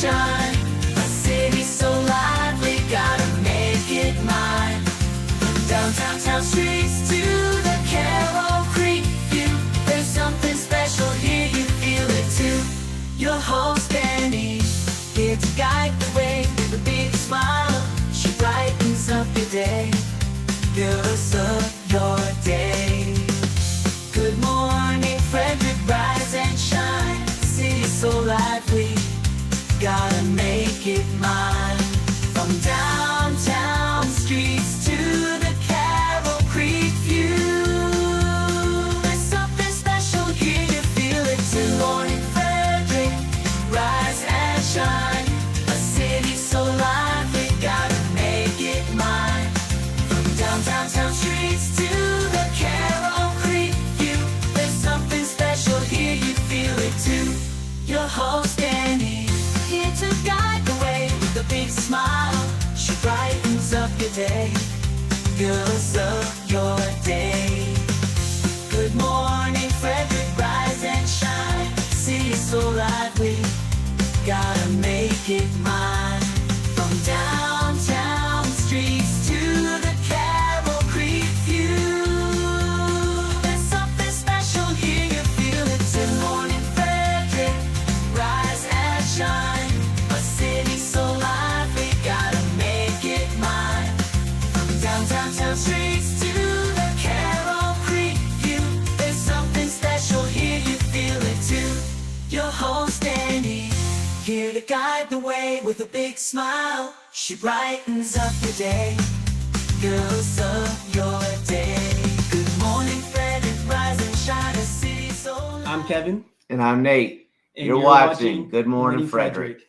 shine. A city so lively, gotta make it mine. From downtown town streets to the Carroll Creek view, there's something special here, you feel it too. Your host Danny, here to guide the way with a big smile. She brightens up your day, fills up your day. Good morning Frederick, rise and shine. City so lively, gotta make it mine. From downtown streets to the Carroll Creek view, there's something special here, you feel it too. Good morning Frederick, rise and shine. A city so lively, gotta make it mine. From downtown streets to the Carroll Creek view, there's something special here, you feel it too. Your host Annie, here to guide the way with a big smile. She brightens up your day, fills up your day. Good morning Frederick, rise and shine. City so lively, gotta make it mine. From downtown streets to the Carroll Creek view, there's something special here, you feel it too. Good morning Frederick, rise and shine. A city so lively, gotta make it mine. From downtown streets to the Carroll Creek view, there's something special here, you feel it too. Your host Annie, here to guide the way with a big smile. She brightens up your day, fills up your day. Good morning Frederick, rise and shine. A city so lively. I'm Kevin. And I'm Nate. And You're watching Good Morning Frederick.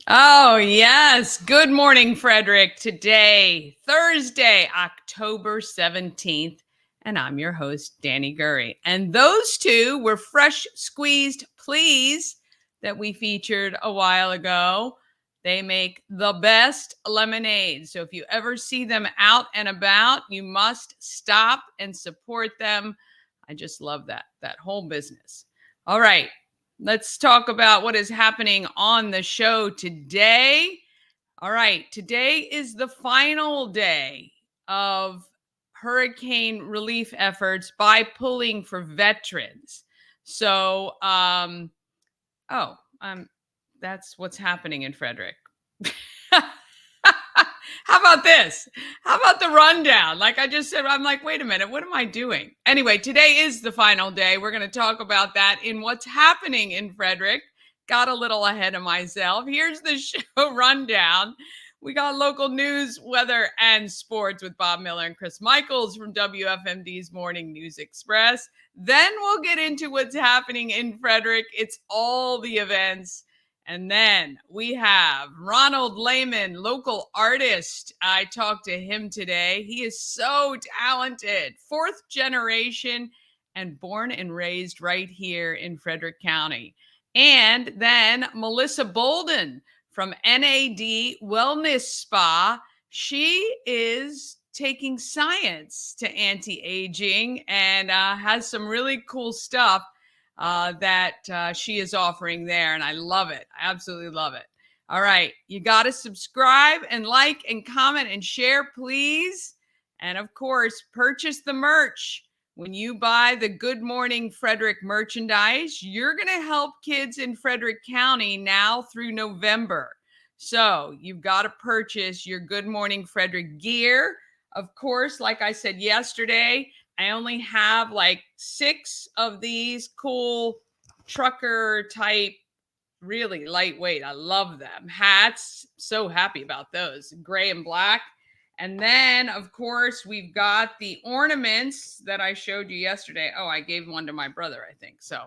Oh, yes. Good morning, Frederick. Today, Thursday, October 17th, and I'm your host, Danny Gurry. And those two were Fresh Squeezed Please that we featured a while ago. They make the best lemonade. So if you ever see them out and about, you must stop and support them. I just love that whole business. All right. Let's talk about what is happening on the show today. All right. Today is the final day of hurricane relief efforts by Pulling for Veterans. So, that's what's happening in Frederick. How about this? How about the rundown? Like I just said, I'm like, wait a minute, what am I doing? Anyway, today is the final day. We're going to talk about that in what's happening in Frederick. Got a little ahead of myself. Here's the show rundown. We got local news, weather, and sports with Bob Miller and Chris Michaels from WFMDs Morning News Express. Then we'll get into what's happening in Frederick. It's all the events. And then we have Ronald Layman, local artist. I talked to him today. He is so talented, 4th generation and born and raised right here in Frederick County. And then Melissa Bolden from NAD Wellness Spa. She is taking science to anti-aging and has some really cool stuff that she is offering there. And I love it. I absolutely love it. All right. You got to subscribe and like and comment and share, please. And of course, purchase the merch. When you buy the Good Morning Frederick merchandise, you're going to help kids in Frederick County now through November. So you've got to purchase your Good Morning Frederick gear. Of course, like I said yesterday, I only have like 6 of these cool trucker type, really lightweight. I love them. Hats. So happy about those. Gray and black. And then, of course, we've got the ornaments that I showed you yesterday. Oh, I gave one to my brother, I think. So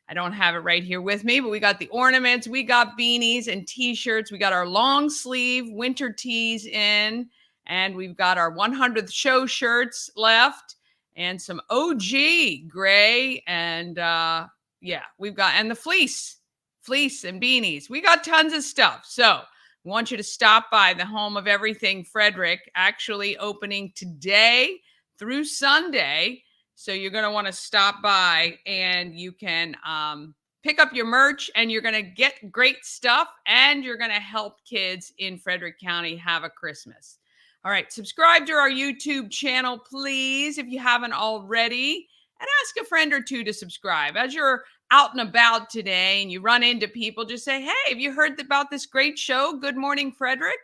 I don't have it right here with me, but we got the ornaments. We got beanies and T-shirts. We got our long sleeve winter tees in. And we've got our 100th show shirts left. And some OG gray and we've got, and the fleece and beanies. We got tons of stuff. So we want you to stop by the home of everything Frederick, actually opening today through Sunday. So you're going to want to stop by and you can pick up your merch and you're going to get great stuff and you're going to help kids in Frederick County have a Christmas. All right, subscribe to our YouTube channel, please, if you haven't already, and ask a friend or two to subscribe. As you're out and about today and you run into people, just say, hey, have you heard about this great show, Good Morning Frederick?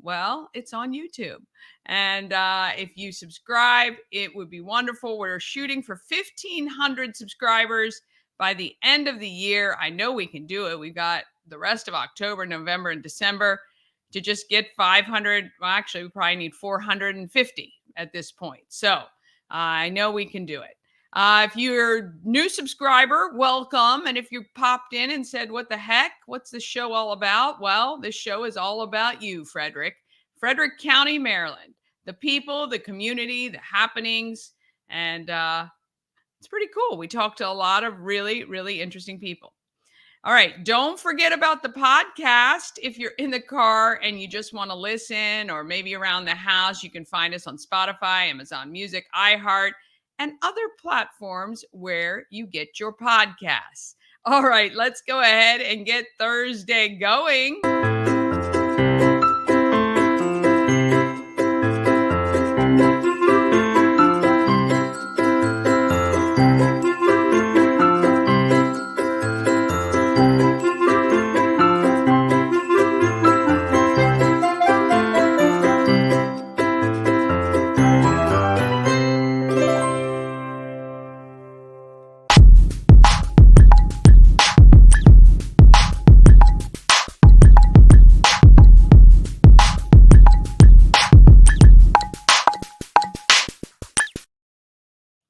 Well, it's on YouTube. And if you subscribe, it would be wonderful. We're shooting for 1,500 subscribers by the end of the year. I know we can do it. We've got the rest of October, November, and December to just get 500. Well, actually, we probably need 450 at this point. So I know we can do it. If you're a new subscriber, welcome. And if you popped in and said, what the heck? What's this show all about? Well, this show is all about you, Frederick County, Maryland. The people, the community, the happenings. And it's pretty cool. We talked to a lot of really, really interesting people. All right. Don't forget about the podcast. If you're in the car and you just want to listen, or maybe around the house, you can find us on Spotify, Amazon Music, iHeart, and other platforms where you get your podcasts. All right, let's go ahead and get Thursday going.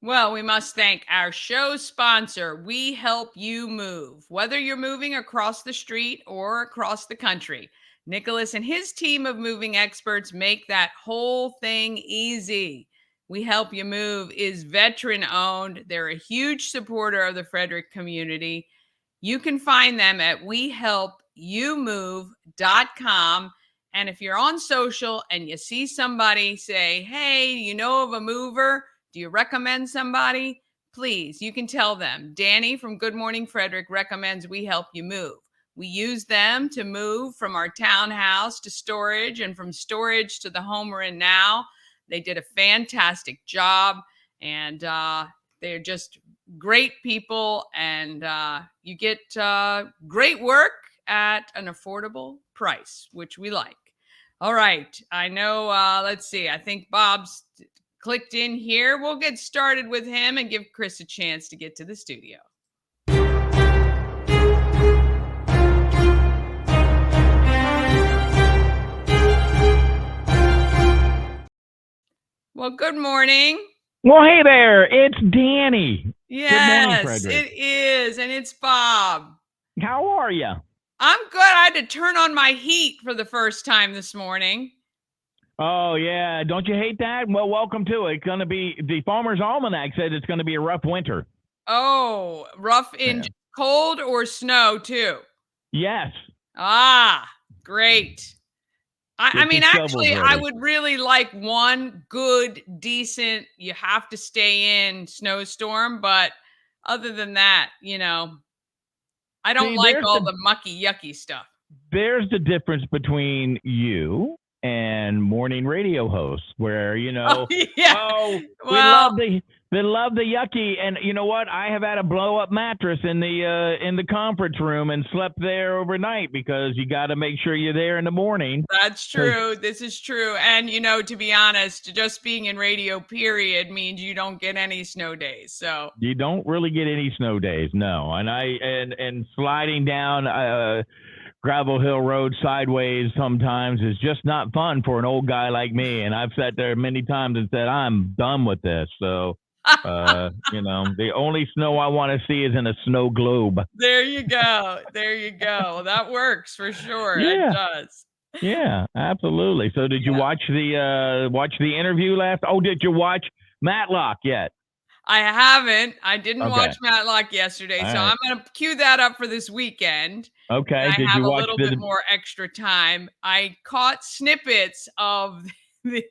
Well, we must thank our show sponsor, We Help You Move. Whether you're moving across the street or across the country, Nicholas and his team of moving experts make that whole thing easy. We Help You Move is veteran owned. They're a huge supporter of the Frederick community. You can find them at wehelpyoumove.com. And if you're on social and you see somebody say, hey, you know of a mover? Do you recommend somebody? Please, you can tell them. Danny from Good Morning Frederick recommends We Help You Move. We use them to move from our townhouse to storage and from storage to the home we're in now. They did a fantastic job, and they're just great people, and you get great work at an affordable price, which we like. All right. I know, let's see. I think Bob's clicked in here. We'll get started with him and give Chris a chance to get to the studio. Well, good morning. Well, hey there. It's Danny. Yes, Good morning, Frederick. it is. And it's Bob. How are you? I'm good. I had to turn on my heat for the first time this morning. Oh, yeah. Don't you hate that? Well, welcome to it. It's going to be, the Farmer's Almanac said it's going to be a rough winter. Oh, rough in cold or snow too? Yes. Ah, great. I mean, actually, I ready. would really like one good, decent, you have to stay in snowstorm. But other than that, you know, I don't like all the mucky, yucky stuff. There's the difference between you and morning radio hosts, where we love the yucky, and you know what? I have had a blow up mattress in the conference room and slept there overnight, because you got to make sure you're there in the morning. That's true. This is true. And to be honest, just being in radio period means you don't get any snow days. So you don't really get any snow days, no. And sliding down Gravel Hill Road sideways sometimes is just not fun for an old guy like me. And I've sat there many times and said, I'm done with this. So, the only snow I want to see is in a snow globe. There you go. There you go. That works for sure. Yeah. It does. Yeah, absolutely. So did you watch the interview last? Oh, did you watch Matlock yet? I haven't. I didn't Okay. watch Matlock yesterday, All so right. I'm going to cue that up for this weekend. Okay. I Did have you a watch little bit more extra time. I caught snippets of the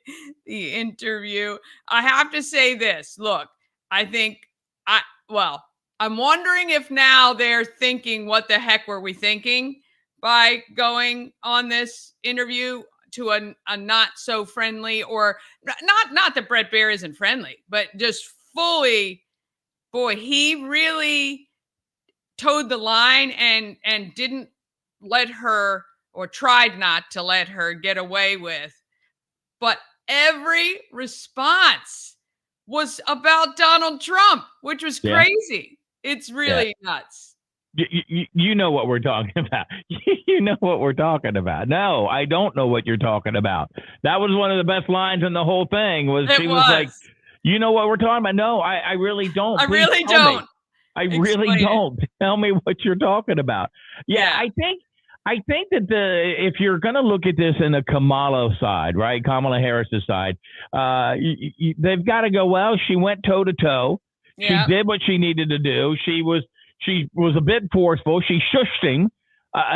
interview. I have to say this. Look, I think I'm I'm wondering if now they're thinking, what the heck were we thinking by going on this interview to a not so friendly, or not that Brett Baer isn't friendly, but just fully, boy, he really towed the line and didn't let her, or tried not to let her get away with. But every response was about Donald Trump, which was Yeah. crazy. It's really nuts. You know what we're talking about. You know what we're talking about. No, I don't know what you're talking about. That was one of the best lines in the whole thing. She was like, you know what we're talking about? No, I really don't. I Please really tell me. don't. I really Explain it. don't. Tell me what you're talking about. Yeah. I think that if you're going to look at this in the Kamala side, right, Kamala Harris's side, they've got to go, well, she went toe to toe. She did what she needed to do. She was a bit forceful. She shushed him.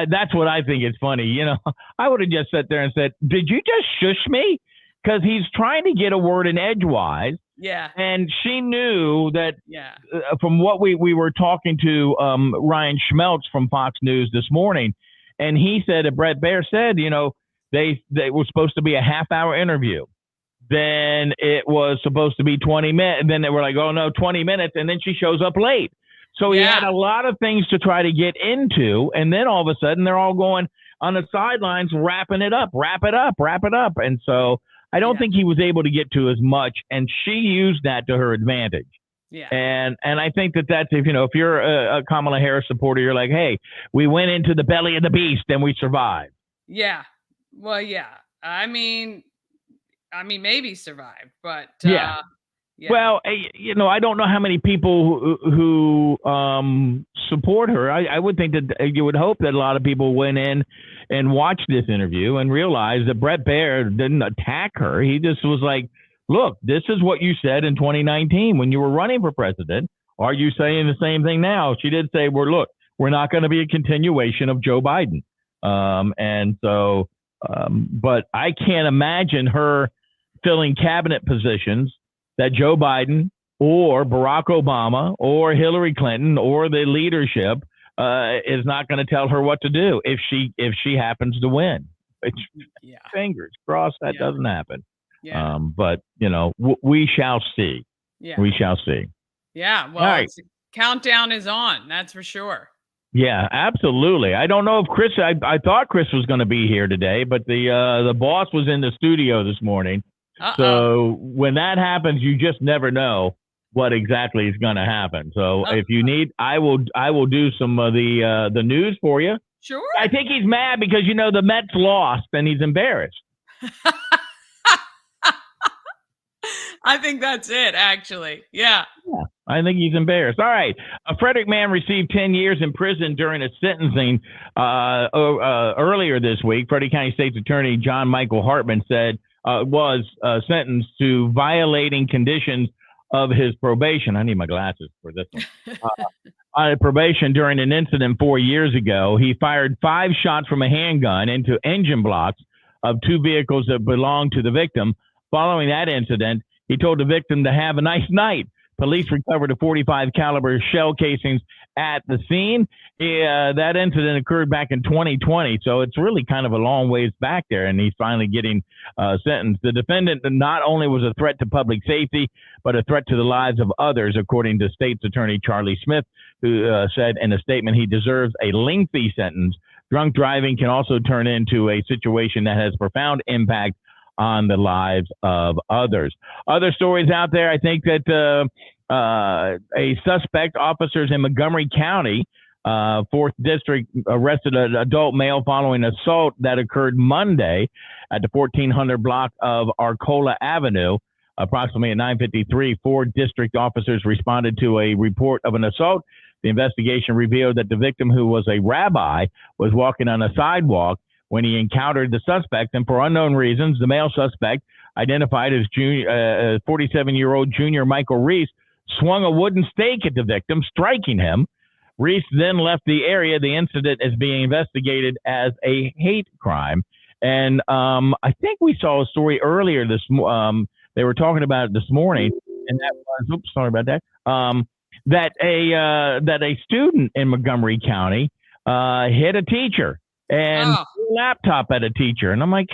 That's what I think is funny. You know, I would have just sat there and said, did you just shush me? Because he's trying to get a word in edgewise. Yeah. And she knew that from what we were talking to Ryan Schmeltz from Fox News this morning, and he said that Brett Baer said, you know, they were supposed to be a half-hour interview. Then it was supposed to be 20 minutes. And then they were like, oh, no, 20 minutes. And then she shows up late. So he had a lot of things to try to get into. And then all of a sudden they're all going on the sidelines, wrapping it up, wrap it up. And so I don't think he was able to get to as much. And she used that to her advantage. Yeah. And I think that's, if you're a Kamala Harris supporter, you're like, hey, we went into the belly of the beast and we survived. Yeah. Well, yeah. I mean, maybe survived, but yeah. Well, I don't know how many people who support her. I would think that you would hope that a lot of people went in and watched this interview and realized that Brett Baer didn't attack her. He just was like, look, this is what you said in 2019 when you were running for president. Are you saying the same thing now? She did say, we're not going to be a continuation of Joe Biden. But I can't imagine her filling cabinet positions that Joe Biden or Barack Obama or Hillary Clinton or the leadership is not going to tell her what to do if she happens to win. Fingers crossed that doesn't happen. Yeah. But we shall see. Yeah. We shall see. Yeah. Well, the countdown is on. That's for sure. Yeah, absolutely. I don't know if Chris. I thought Chris was going to be here today, but the boss was in the studio this morning. So when that happens, you just never know what exactly is going to happen. So if you need, I will do some of the news for you. Sure. I think he's mad because the Mets lost and he's embarrassed. I think that's it, actually. Yeah. I think he's embarrassed. All right. A Frederick man received 10 years in prison during a sentencing earlier this week. Frederick County State's Attorney John Michael Hartman said was sentenced to violating conditions of his probation. I need my glasses for this one. On probation during an incident 4 years ago, he fired 5 shots from a handgun into engine blocks of 2 vehicles that belonged to the victim. Following that incident, he told the victim to have a nice night. Police recovered a .45 caliber shell casings at the scene. That incident occurred back in 2020, so it's really kind of a long ways back there, and he's finally getting sentenced. The defendant not only was a threat to public safety, but a threat to the lives of others, according to State's Attorney Charlie Smith, who said in a statement he deserves a lengthy sentence. Drunk driving can also turn into a situation that has profound impact on the lives of others. Other stories out there, I think that a suspect, officers in Montgomery County, 4th District, arrested an adult male following assault that occurred Monday at the 1400 block of Arcola Avenue. Approximately at 9:53, 4th District officers responded to a report of an assault. The investigation revealed that the victim, who was a rabbi, was walking on a sidewalk when he encountered the suspect, and for unknown reasons, the male suspect, identified as 47-year-old Junior Michael Reese, swung a wooden stake at the victim, striking him. Reese then left the area. The incident is being investigated as a hate crime. And I think we saw a story earlier they were talking about it this morning, and that was, oops, sorry about that. that a student in Montgomery County hit a teacher and threw a laptop at a teacher. And I'm like,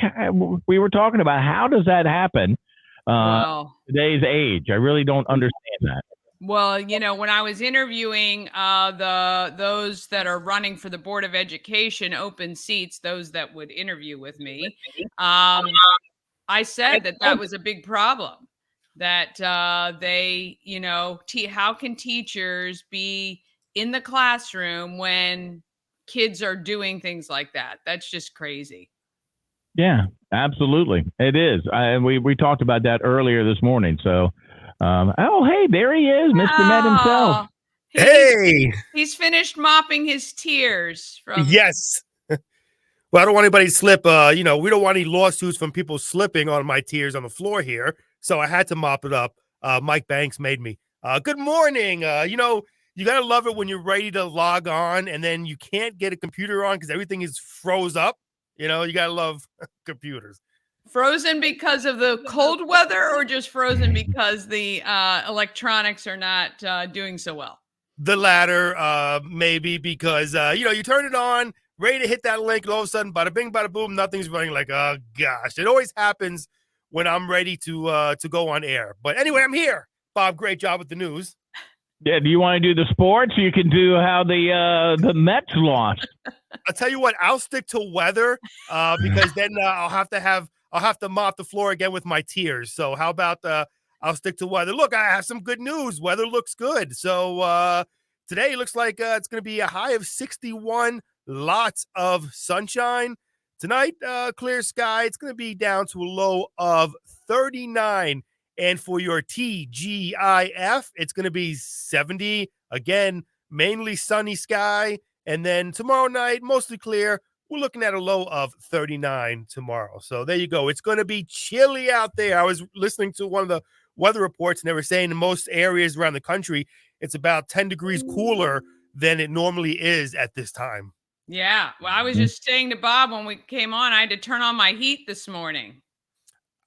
we were talking about how does that happen today's age? I really don't understand that. Well, when I was interviewing those that are running for the Board of Education open seats, those that would interview with me, I said that was a big problem. That they, how can teachers be in the classroom when kids are doing things like that? That's just crazy. Yeah, absolutely. It is. We talked about that earlier this morning. So, hey, there he is, Mr. Met himself. He's finished mopping his tears from. Yes. Well, I don't want anybody to slip. We don't want any lawsuits from people slipping on my tears on the floor here. So I had to mop it up. Mike Banks made me. Good morning. You got to love it when you're ready to log on and then you can't get a computer on because everything is froze up. You got to love computers. Frozen because of the cold weather or just frozen because the electronics are not doing so well? The latter, maybe because, you turn it on, ready to hit that link, and all of a sudden, bada bing, bada boom, nothing's running. Like, oh, gosh. It always happens when I'm ready to go on air. But anyway, I'm here. Bob, great job with the news. Yeah, do you want to do the sports or you can do how the Mets lost? I'll tell you what, I'll stick to weather because then I'll have to mop the floor again with my tears. So how about I'll stick to weather. Look, I have some good news. Weather looks good. So today looks like it's going to be a high of 61, lots of sunshine. Tonight, clear sky. It's going to be down to a low of 39. And for your TGIF, it's going to be 70. Again, mainly sunny sky. And then tomorrow night, mostly clear. We're looking at a low of 39 tomorrow. So there you go. It's going to be chilly out there. I was listening to one of the weather reports, and they were saying in most areas around the country, it's about 10 degrees cooler than it normally is at this time. Yeah. Well, I was just saying to Bob when we came on, I had to turn on my heat this morning.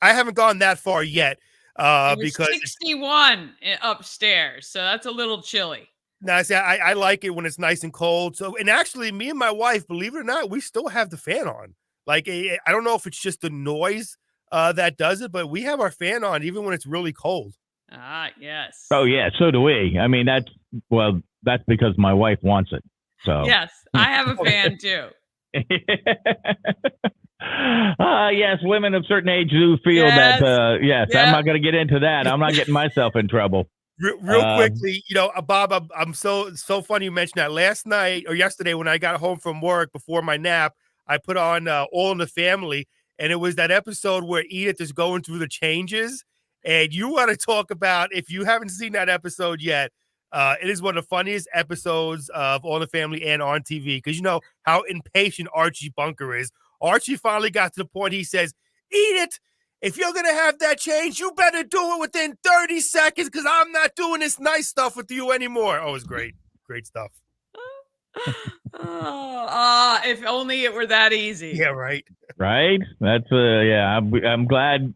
I haven't gone that far yet. It was because 61 upstairs. So that's a little chilly. Now, see, I like it when it's nice and cold. So, and actually, me and my wife, believe it or not, we still have the fan on. Like, I don't know if it's just the noise that does it, but we have our fan on even when it's really cold. Ah, yes. Oh, yeah. So do we. I mean, that's because my wife wants it. So yes, I have a fan too. Yes, women of certain age do feel that. Yes, I'm not going to get into that. I'm not getting myself in trouble. Real quickly, Bob, I'm so funny you mentioned that. Last night or yesterday when I got home from work before my nap, I put on All in the Family, and it was that episode where Edith is going through the changes. And you want to talk about, if you haven't seen that episode yet, it is one of the funniest episodes of All in the Family and on TV, because you know how impatient Archie Bunker is. Archie finally got to the point he says, Edith, if you're going to have that change, you better do it within 30 seconds because I'm not doing this nice stuff with you anymore. Oh, it was great. Great stuff. If only it were that easy. Yeah, right. Right? That's, I'm glad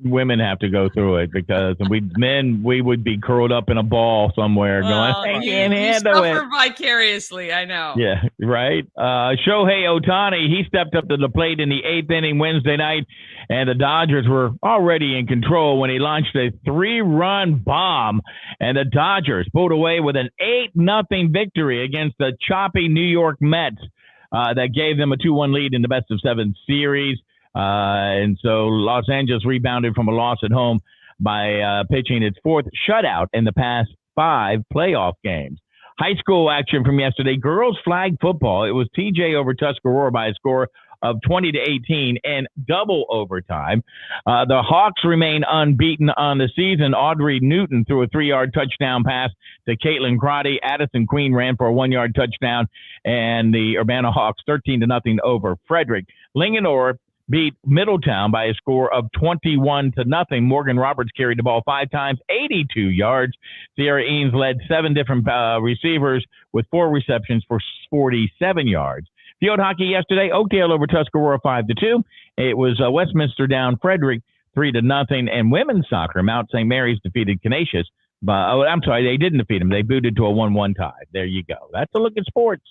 women have to go through it because we would be curled up in a ball somewhere going, I can't handle it. Suffer vicariously, I know. Yeah, right. Shohei Ohtani, he stepped up to the plate in the 8th inning Wednesday night, and the Dodgers were already in control when he launched a 3-run bomb, and the Dodgers pulled away with an 8-0 victory against the choppy New York Mets that gave them a 2-1 lead in the best-of-7 series. And so Los Angeles rebounded from a loss at home by pitching its 4th shutout in the past 5 playoff games. High school action from yesterday, girls flag football. It was TJ over Tuscarora by a score of 20-18 and double overtime. The Hawks remain unbeaten on the season. Audrey Newton threw a 3-yard touchdown pass to Caitlin Crotty. Addison Queen ran for a 1-yard touchdown, and the Urbana Hawks 13-0 over Frederick. Linganore beat Middletown by a score of 21-0. Morgan Roberts carried the ball 5 times, 82 yards. Sierra Eanes led 7 different receivers with 4 receptions for 47 yards. Field hockey yesterday, Oakdale over Tuscarora 5-2. It was Westminster down Frederick 3-0. And women's soccer, Mount St. Mary's defeated Canisius But I'm sorry, they didn't defeat them. They booted to a 1-1 tie. There you go. That's a look at sports.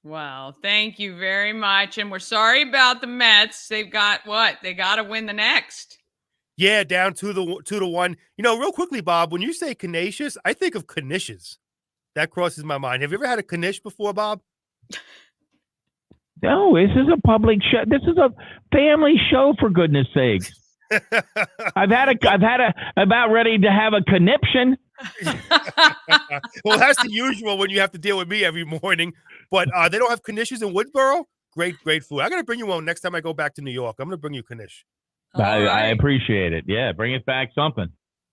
Well, thank you very much. And we're sorry about the Mets. They've got what? They got to win the next. Yeah, down 2-1. Real quickly, Bob, when you say Canisius, I think of Knishes. That crosses my mind. Have you ever had a Knish before, Bob? No, this is a public show. This is a family show, for goodness sakes. I've about ready to have a conniption. Well, that's the usual when you have to deal with me every morning. But they don't have Knishes in Woodsboro. Great food. I got to bring you one next time I go back to New York. I'm going to bring you Knish. I appreciate it. Yeah, bring us back something.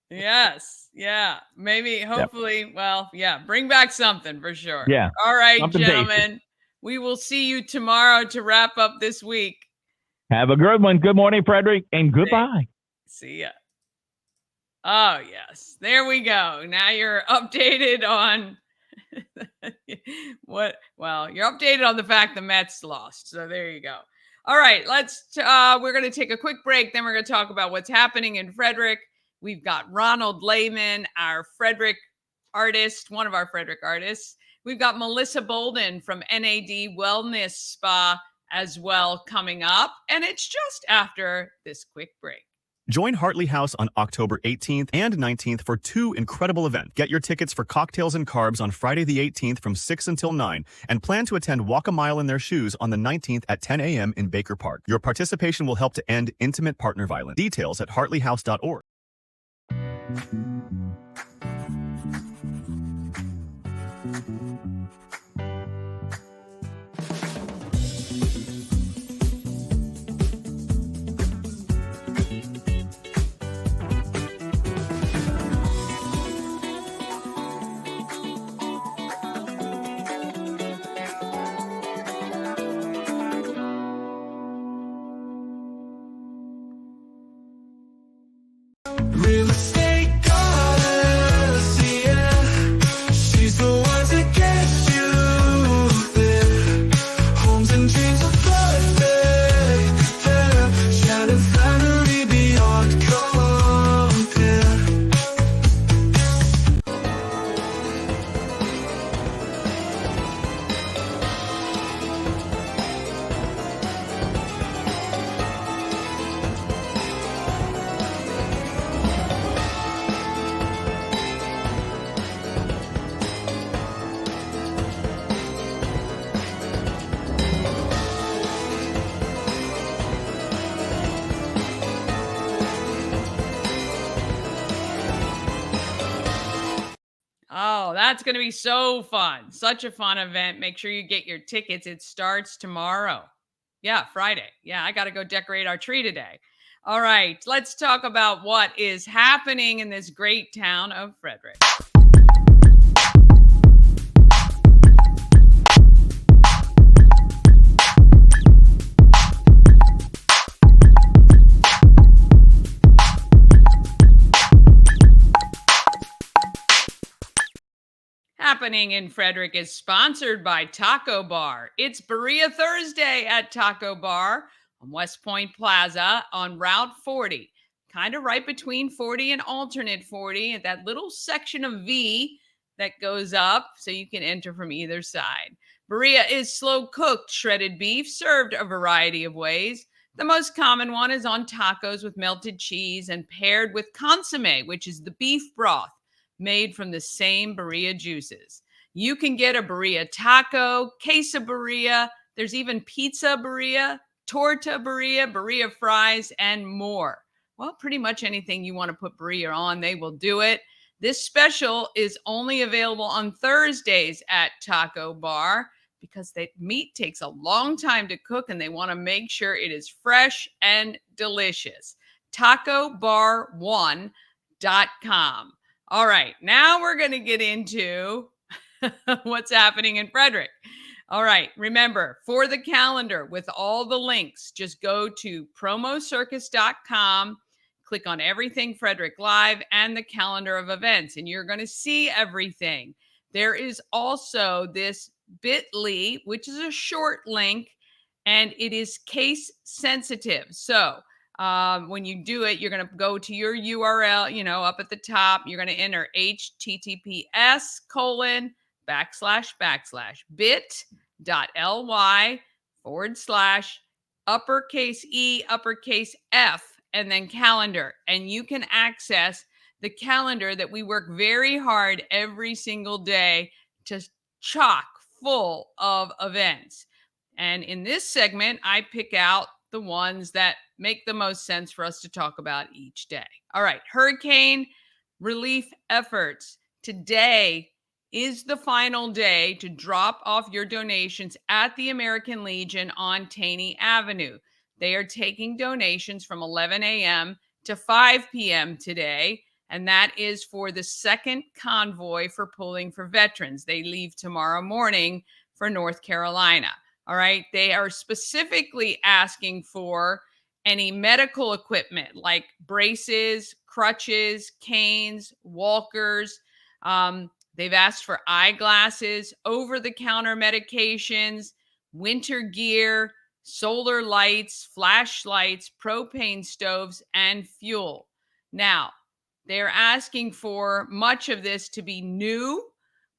Yes. Yeah. Maybe, hopefully, yep. Well, yeah, bring back something for sure. Yeah. All right, something gentlemen. tasty. We will see you tomorrow to wrap up this week. Have a good one. Good morning, Frederick, and goodbye. See ya. Oh, yes. There we go. Now you're updated on what? Well, you're updated on the fact the Mets lost. So there you go. All right, we're going to take a quick break. Then we're going to talk about what's happening in Frederick. We've got Ronald Layman, our Frederick artist, one of our Frederick artists. We've got Melissa Bolden from NAD Wellness Spa as well coming up. And it's just after this quick break. Join Hartley House on October 18th and 19th for 2 incredible events. Get your tickets for Cocktails and Carbs on Friday the 18th from 6 until 9 and plan to attend Walk a Mile in Their Shoes on the 19th at 10 a.m. in Baker Park. Your participation will help to end intimate partner violence. Details at hartleyhouse.org. Real estate goddess, yeah. She's the one to get you there. Homes and dreams are perfect there. Shattered family beyond compare. Oh, that's going to be so fun. Such a fun event. Make sure you get your tickets. It starts tomorrow. Yeah, Friday. Yeah, I got to go decorate our tree today. All right, let's talk about what is happening in this great town of Frederick. Happening in Frederick is sponsored by Taco Bar. It's Berea Thursday at Taco Bar on West Point Plaza on Route 40, kind of right between 40 and alternate 40 at that little section of V that goes up so you can enter from either side. Berea is slow cooked shredded beef served a variety of ways. The most common one is on tacos with melted cheese and paired with consomme, which is the beef broth made from the same Berea juices. You can get a Berea taco, queso Berea. There's even pizza Berea, torta Berea, Berea fries, and more. Well, pretty much anything you want to put Berea on, they will do it. This special is only available on Thursdays at Taco Bar because the meat takes a long time to cook and they want to make sure it is fresh and delicious. TacoBar1.com. All right, now we're going to get into what's happening in Frederick. All right, remember, for the calendar with all the links, just go to promocircus.com, click on Everything Frederick Live and the calendar of events, and you're going to see everything. There is also this bit.ly, which is a short link, and it is case sensitive. So When you do it, you're going to go to your URL, up at the top. You're going to enter https://bit.ly/uppercase E, uppercase F, and then calendar. And you can access the calendar that we work very hard every single day to chock full of events. And in this segment, I pick out the ones that make the most sense for us to talk about each day. All right, hurricane relief efforts. Today is the final day to drop off your donations at the American Legion on Taney Avenue. They are taking donations from 11 a.m. to 5 p.m. today, and that is for the second convoy for Pulling for Veterans. They leave tomorrow morning for North Carolina. All right. They are specifically asking for any medical equipment like braces, crutches, canes, walkers. They've asked for eyeglasses, over-the-counter medications, winter gear, solar lights, flashlights, propane stoves, and fuel. Now, they're asking for much of this to be new.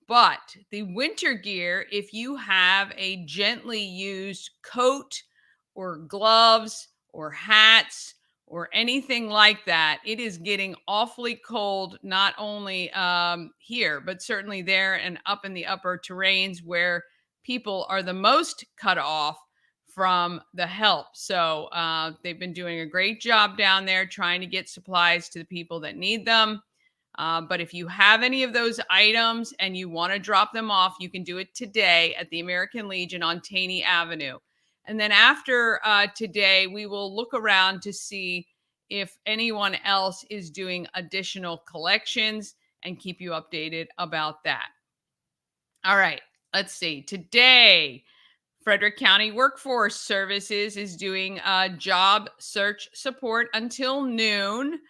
But the winter gear, if you have a gently used coat or gloves or hats or anything like that, it is getting awfully cold, not only here, but certainly there and up in the upper terrains where people are the most cut off from the help. So they've been doing a great job down there trying to get supplies to the people that need them. But if you have any of those items and you want to drop them off, you can do it today at the American Legion on Taney Avenue. And then after today, we will look around to see if anyone else is doing additional collections and keep you updated about that. All right, let's see. Today, Frederick County Workforce Services is doing job search support until noon.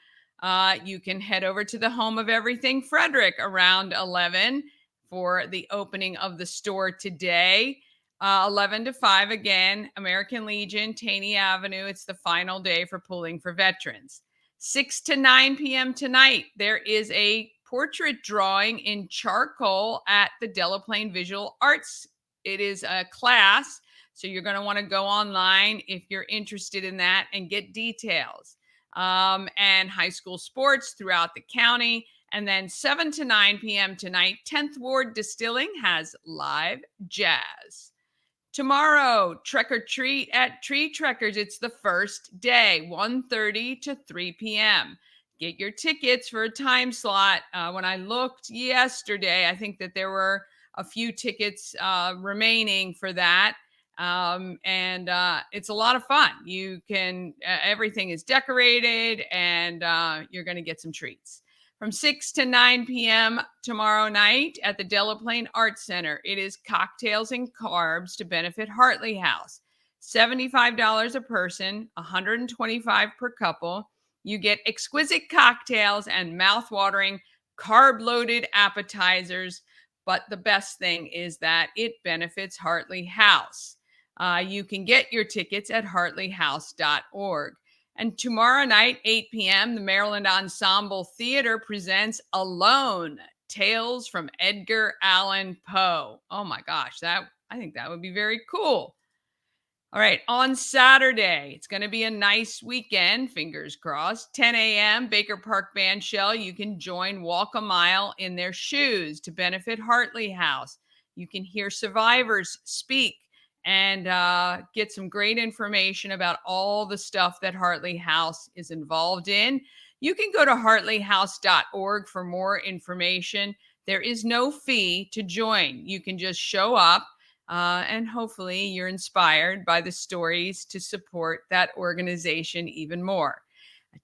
You can head over to the Home of Everything Frederick around 11 for the opening of the store today. 11 to 5 again, American Legion, Taney Avenue. It's the final day for Pulling for Veterans. 6 to 9 p.m. tonight, there is a portrait drawing in charcoal at the Delaplane Visual Arts. It is a class, so you're going to want to go online if you're interested in that and get details. And high school sports throughout the county. And then 7 to 9 p.m. tonight, 10th Ward Distilling has live jazz. Tomorrow, Trek or Treat at Tree Trekkers. It's the first day, 1:30 to 3 p.m. Get your tickets for a time slot. When I looked yesterday, I think that there were a few tickets remaining for that. And it's a lot of fun. You can, everything is decorated and you're going to get some treats. From 6 to 9 p.m. tomorrow night at the Delaplane Arts Center, it is cocktails and carbs to benefit Hartley House. $75 a person, $125 per couple. You get exquisite cocktails and mouth-watering carb-loaded appetizers. But the best thing is that it benefits Hartley House. You can get your tickets at hartleyhouse.org. And tomorrow night, 8 p.m., the Maryland Ensemble Theater presents Alone, Tales from Edgar Allan Poe. Oh my gosh, I think that would be very cool. All right, on Saturday, it's going to be a nice weekend, fingers crossed. 10 a.m., Baker Park Band Shell. You can join Walk a Mile in Their Shoes to benefit Hartley House. You can hear survivors speak and get some great information about all the stuff that Hartley House is involved in. You can go to hartleyhouse.org for more information. There is no fee to join. You can just show up and hopefully you're inspired by the stories to support that organization even more.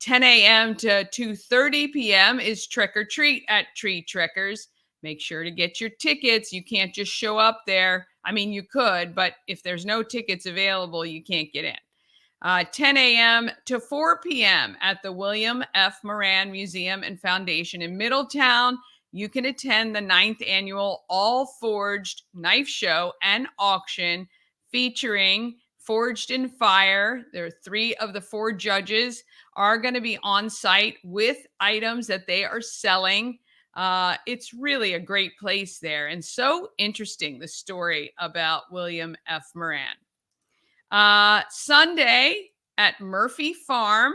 10 a.m. to 2:30 p.m. is Trick or Treat at Tree Trekkers. Make sure to get your tickets. You can't just show up there. I mean, you could, but if there's no tickets available, you can't get in. 10 a.m. to 4 p.m. at the William F. Moran Museum and Foundation in Middletown. You can attend the 9th annual All Forged Knife Show and Auction featuring Forged in Fire. There are 3 of the 4 judges are going to be on site with items that they are selling. It's really a great place there, and so interesting, the story about William F. Moran. Sunday at Murphy Farm,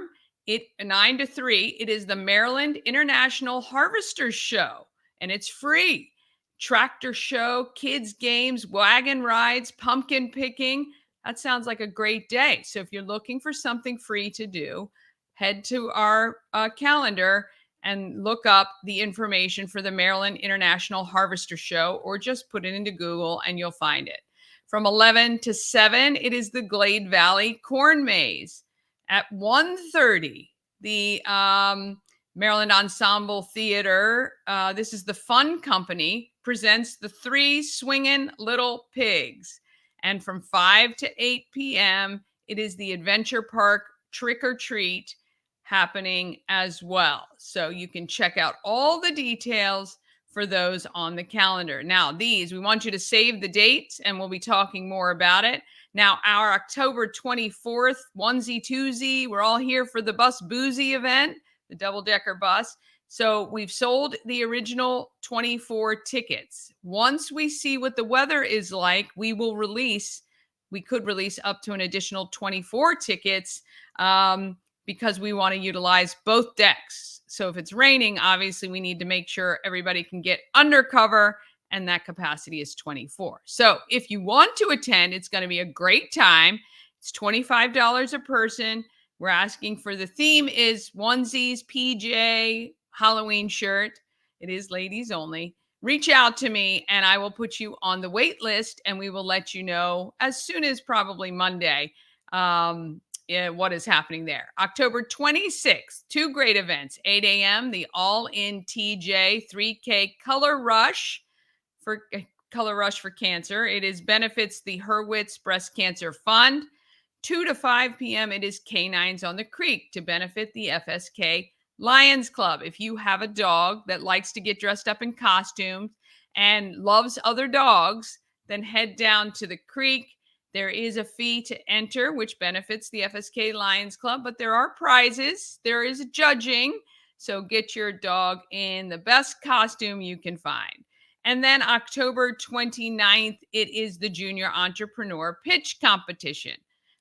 9 to 3, it is the Maryland International Harvesters Show, and it's free. Tractor show, kids games, wagon rides, pumpkin picking. That sounds like a great day. So if you're looking for something free to do, head to our calendar and look up the information for the Maryland International Harvester Show, or just put it into Google and you'll find it. From 11 to 7, it is the Glade Valley Corn Maze. At 1:30, the Maryland Ensemble Theater, this is the Fun Company, presents the 3 Swingin' Little Pigs. And from 5 to 8 p.m., it is the Adventure Park Trick or Treat happening as well. So you can check out all the details for those on the calendar. Now, we want you to save the dates, and we'll be talking more about it. Now, our October 24th, onesie twosie, we're all here for the Bus Boozy event, the double-decker bus. So we've sold the original 24 tickets. Once we see what the weather is like, we could release up to an additional 24 tickets because we want to utilize both decks. So if it's raining, obviously we need to make sure everybody can get under cover, and that capacity is 24. So if you want to attend, it's going to be a great time. It's $25 a person. We're asking for, the theme is onesies, PJ, Halloween shirt. It is ladies only. Reach out to me and I will put you on the wait list, and we will let you know as soon as probably Monday what is happening there. October 26th, 2 great events. 8 a.m., the All-In TJ 3K Color Rush for Cancer. It benefits the Hurwitz Breast Cancer Fund. 2 to 5 p.m., it is Canines on the Creek to benefit the FSK Lions Club. If you have a dog that likes to get dressed up in costumes and loves other dogs, then head down to the creek. There is a fee to enter, which benefits the FSK Lions Club, but there are prizes. There is judging, so get your dog in the best costume you can find. And then October 29th, it is the Junior Entrepreneur Pitch Competition.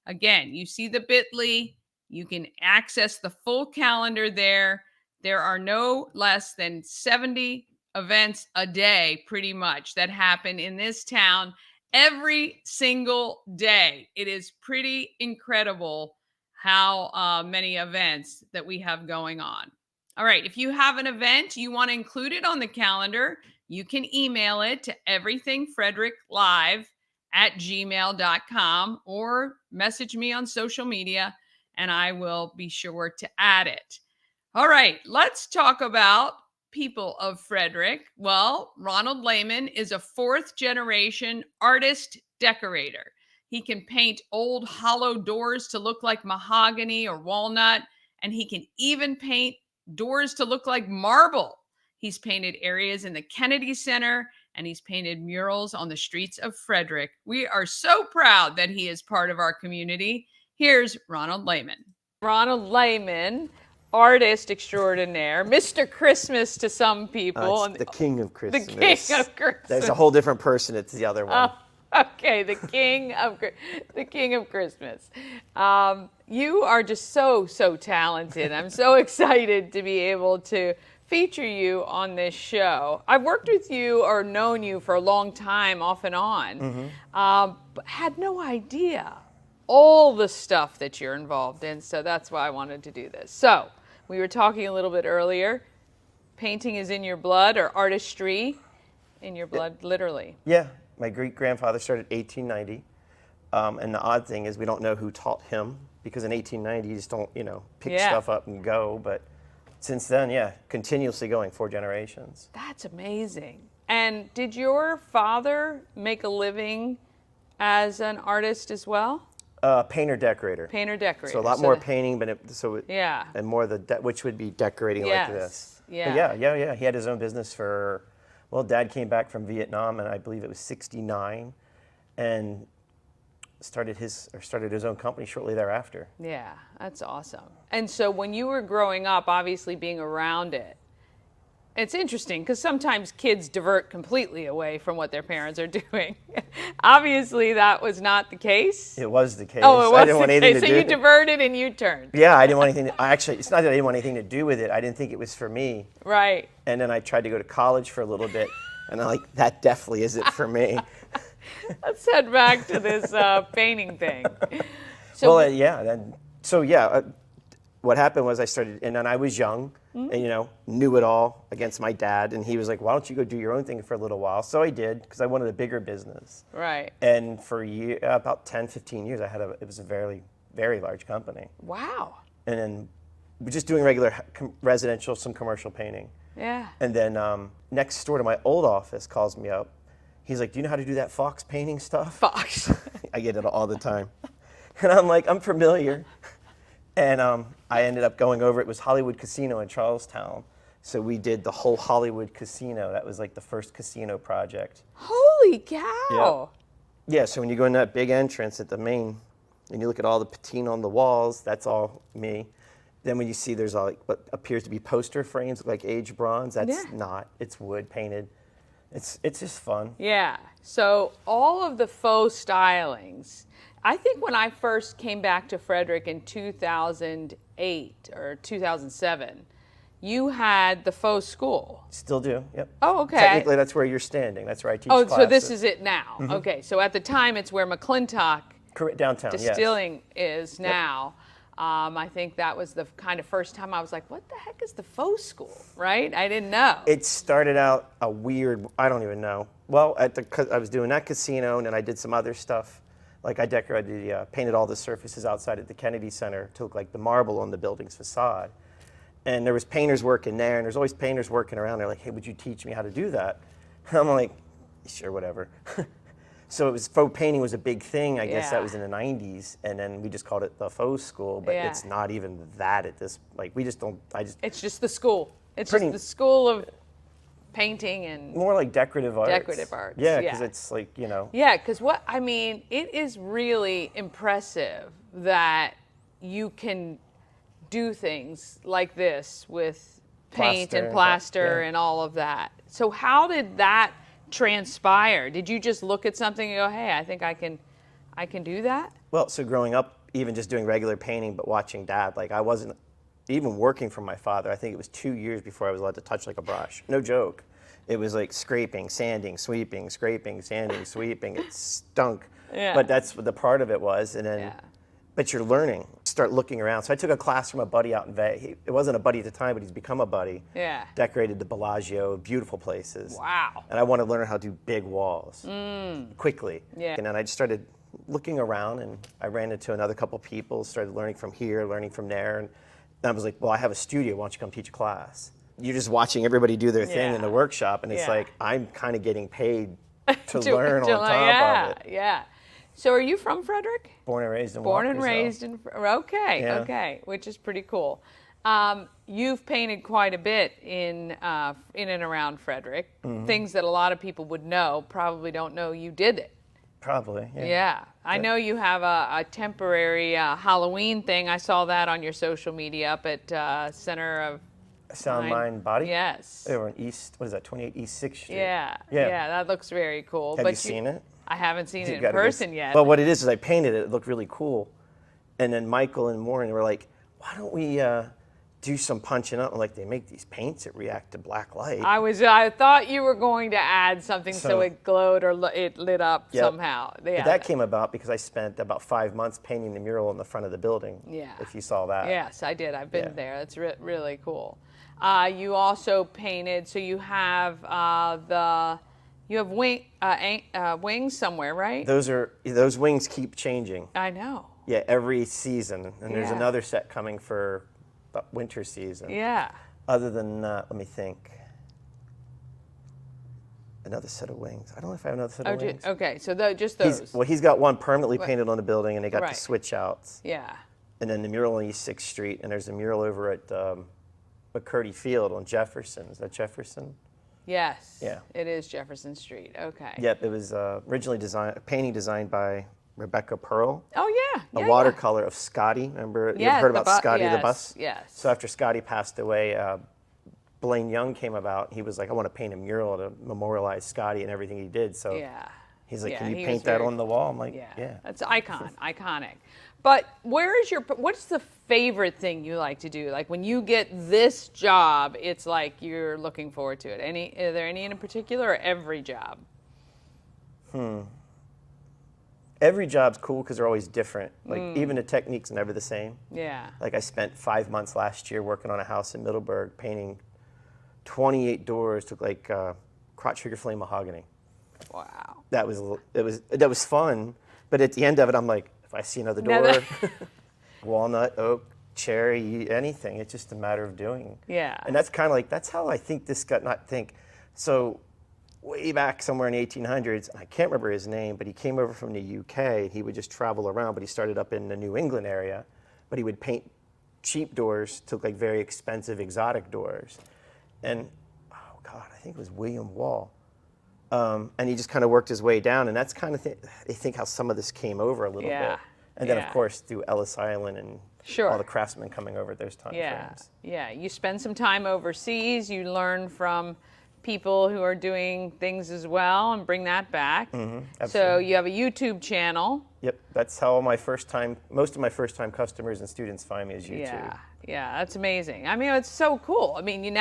Again, you see the bit.ly. You can access the full calendar there. There are no less than 70 events a day, pretty much, that happen in this town every single day. It is pretty incredible how many events that we have going on. All right, if you have an event you want to include it on the calendar, you can email it to everythingfredericklive@gmail.com or message me on social media, and I will be sure to add it. All right, let's talk about people of Frederick. Well, Ronald Layman is a 4th-generation artist decorator. He can paint old hollow doors to look like mahogany or walnut, and he can even paint doors to look like marble. He's painted areas in the Kennedy Center, and he's painted murals on the streets of Frederick. We are so proud that he is part of our community. Here's Ronald Layman. Ronald Layman, artist extraordinaire, Mr. Christmas to some people. It's the king of Christmas. The king of Christmas. There's a whole different person. It's the other one. Okay, the king of Christmas. You are just so talented. I'm so excited to be able to feature you on this show. I've worked with you or known you for a long time, off and on, but had no idea all the stuff that you're involved in. So that's why I wanted to do this. So we were talking a little bit earlier. Painting is in your blood, or artistry in your blood, literally. Yeah, my great-grandfather started in 1890. And the odd thing is we don't know who taught him, because in 1890 you just don't, pick stuff up and go. But since then, continuously going, 4 generations. That's amazing. And did your father make a living as an artist as well? Painter decorator. Painter decorator. So a lot more painting, but and more which would be decorating like this. Yeah. But yeah. He had his own business Dad came back from Vietnam, and I believe it was 1969, and started his own company shortly thereafter. Yeah, that's awesome. And so when you were growing up, obviously being around it, it's interesting because sometimes kids divert completely away from what their parents are doing. Obviously, that was not the case. It was the case. Oh, it I was didn't want the anything case. to So do. you diverted and you turned. Yeah, I didn't want anything. It's not that I didn't want anything to do with it. I didn't think it was for me. Right. And then I tried to go to college for a little bit, and I'm like, that definitely isn't for me. Let's head back to this painting thing. So, Well, what happened was I started, and then I was young, and knew it all against my dad, and he was like, "Why don't you go do your own thing for a little while?" So I did, because I wanted a bigger business. right. And for about 10, 15 years, it was a very, very large company, Wow. and then we're just doing regular residential, some commercial painting. Yeah. And then next door to my old office calls me up. He's like, "Do you know how to do that Fox painting stuff?" Fox. I get it all the time. And I'm like, "I'm familiar." And I ended up going over. It was Hollywood Casino in Charlestown. So we did the whole Hollywood Casino. That was like the first casino project. Holy cow. Yeah, so when you go in that big entrance at the main, and you look at all the patina on the walls, that's all me. Then when you see there's all what appears to be poster frames like aged bronze, that's not. It's wood painted. It's just fun. Yeah. So all of the faux stylings, I think when I first came back to Frederick in 2008 or 2007, you had the faux school. Still do, yep. Oh, okay. Technically, that's where you're standing. That's where I teach Oh, classes. so this is it now. Okay. So at the time, it's where McClintock downtown, yes. Distilling is now. I think that was the kind of first time I was like, what the heck is the faux school, right? I didn't know. It started out a weird, I don't even know. Well, I was doing that casino, and then I did some other stuff. Like I decorated, painted all the surfaces outside at the Kennedy Center to look like the marble on the building's facade. And there was painters working there, and there's always painters working around. They're like, "Hey, would you teach me how to do that?" And I'm like, "Sure, whatever." So faux painting was a big thing. I guess that was in the 90s, and then we just called it the faux school. But it's not even that at this. Like we just don't. It's just the school. It's just the school of painting and more like decorative arts. Decorative arts. Yeah, because it's like Yeah, because it is really impressive that you can do things like this with paint and plaster and all of that. So how did that transpire? Did you just look at something and go, "Hey, I think I can do that"? Well, so growing up, even just doing regular painting, but watching Dad, like I wasn't even working for my father. I think it was 2 years before I was allowed to touch like a brush. No joke. It was like scraping, sanding, sweeping, scraping, sanding, sweeping. It stunk. Yeah. But that's what the part of it was. And then, but you're learning. Start looking around. So I took a class from a buddy out in Vegas. It wasn't a buddy at the time, but he's become a buddy. Yeah. Decorated the Bellagio, beautiful places. Wow. And I wanted to learn how to do big walls quickly. Yeah. And then I just started looking around, and I ran into another couple people, started learning from here, learning from there. And I was like, "Well, I have a studio. Why don't you come teach a class?" You're just watching everybody do their thing in the workshop, and it's like, I'm kind of getting paid to learn on top of it. Yeah. So are you from Frederick? Born and raised in Born and Walkersville. raised in, okay, which is pretty cool. You've painted quite a bit in and around Frederick. Things that a lot of people would know, probably don't know you did it. Probably, Yeah. I know you have a temporary Halloween thing. I saw that on your social media up at Center of Sound Mind Body? Yes. Over on East, what is that, 28 East 6th Street? Yeah, that looks very cool. Have you seen it? I haven't seen it in gotta go person yet. Well, what it is I painted it. It looked really cool. And then Michael and Maureen were like, "Why don't we do some punching up?" Like, they make these paints that react to black light. I thought you were going to add something so it glowed or it lit up somehow. Yeah. But that came about because I spent about 5 months painting the mural in the front of the building. Yeah. If you saw that. Yes, I did. I've been there. That's really cool. You also painted. So you have wings somewhere, right? Those wings keep changing. I know. Yeah, every season, and there's Yeah. another set coming for winter season. Yeah. Other than let me think. Another set of wings. I don't know if I have another set of wings. Okay, so just those. He's got one permanently painted on the building, and they got the switch outs. Yeah. And then the mural on East 6th Street, and there's a mural over at McCurdy Field on Jefferson. Is that Jefferson? Yes. Yeah. It is Jefferson Street. Okay. Yep, it was originally a painting designed by Rebecca Pearl. Oh yeah. A Yeah, watercolor of Scotty. Remember, you Yes, ever heard the about Scotty the yes, bus? yes. So after Scotty passed away, Blaine Young came about. He was like, I want to paint a mural to memorialize Scotty and everything he did. So Yeah. he's like, Yeah, can you he paint was that very- on the wall? I'm like, Yeah. yeah. That's iconic. But what's the favorite thing you like to do? Like when you get this job, it's like you're looking forward to it. Are there any in particular, or every job? Every job's cool because they're always different. Like even the technique's never the same. Yeah. Like I spent 5 months last year working on a house in Middleburg, painting 28 doors, took like crotch figure flame mahogany. Wow. That was fun, but at the end of it, I'm like, if I see another door, Another- walnut, oak, cherry, anything, it's just a matter of doing. Yeah. And that's kind of like, that's how I think this got, not think. So way back somewhere in the 1800s, I can't remember his name, but he came over from the UK. He would just travel around, but he started up in the New England area, but he would paint cheap doors to like very expensive exotic doors. And, oh God, I think it was William Wall. And he just kind of worked his way down, and that's kind of, I think, how some of this came over a little Yeah. bit. And then, Yeah. of course, through Ellis Island and Sure. all the craftsmen coming over at those time Yeah. frames. Yeah. You spend some time overseas. You learn from people who are doing things as well and bring that back. So absolutely. you have a YouTube channel. Yep, that's how most of my first-time customers and students find me is YouTube. Yeah, yeah, that's amazing. I mean, it's so cool. I mean,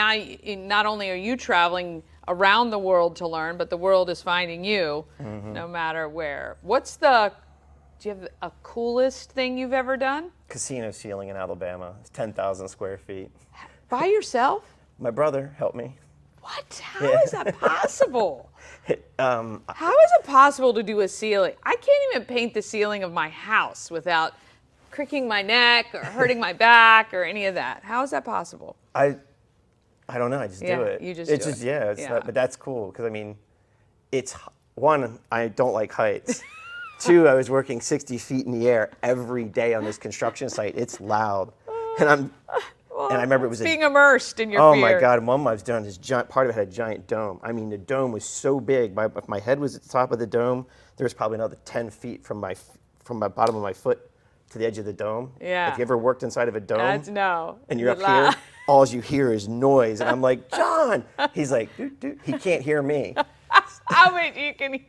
not only are you traveling around the world to learn, but the world is finding you no matter where. Do you have a coolest thing you've ever done? Casino ceiling in Alabama. It's 10,000 square feet. By yourself? My brother helped me. What? How is that possible? Um, How is it possible to do a ceiling? I can't even paint the ceiling of my house without cricking my neck or hurting my back or any of that. How is that possible? I don't know. I just Yeah, do it. you just it's do just it. yeah. It's Yeah. Not, but that's cool because I mean, it's one. I don't like heights. Two, I was working 60 feet in the air every day on this construction site. It's loud, and and I remember it was Being immersed in your oh fear. my God! One I was doing this giant. Part of it had a giant dome. I mean, the dome was so big. If my head was at the top of the dome, there was probably another 10 feet from my bottom of my foot to the edge of the dome. Yeah. If you ever worked inside of a dome, and you're up loud. here, all you hear is noise, and I'm like, John. He's like, dude, he can't hear me. How wait, you can.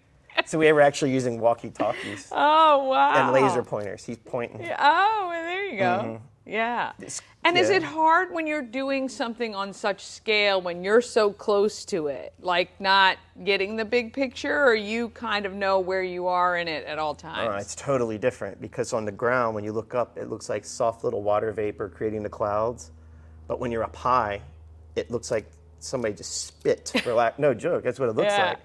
So we were actually using walkie-talkies Oh wow. and laser pointers. He's pointing. Oh, well, there you go. Yeah. And is yeah. it hard when you're doing something on such scale when you're so close to it, like not getting the big picture, or you kind of know where you are in it at all times? It's totally different because on the ground, when you look up, it looks like soft little water vapor creating the clouds. But when you're up high, it looks like somebody just spit. No joke, that's what it looks Yeah. like.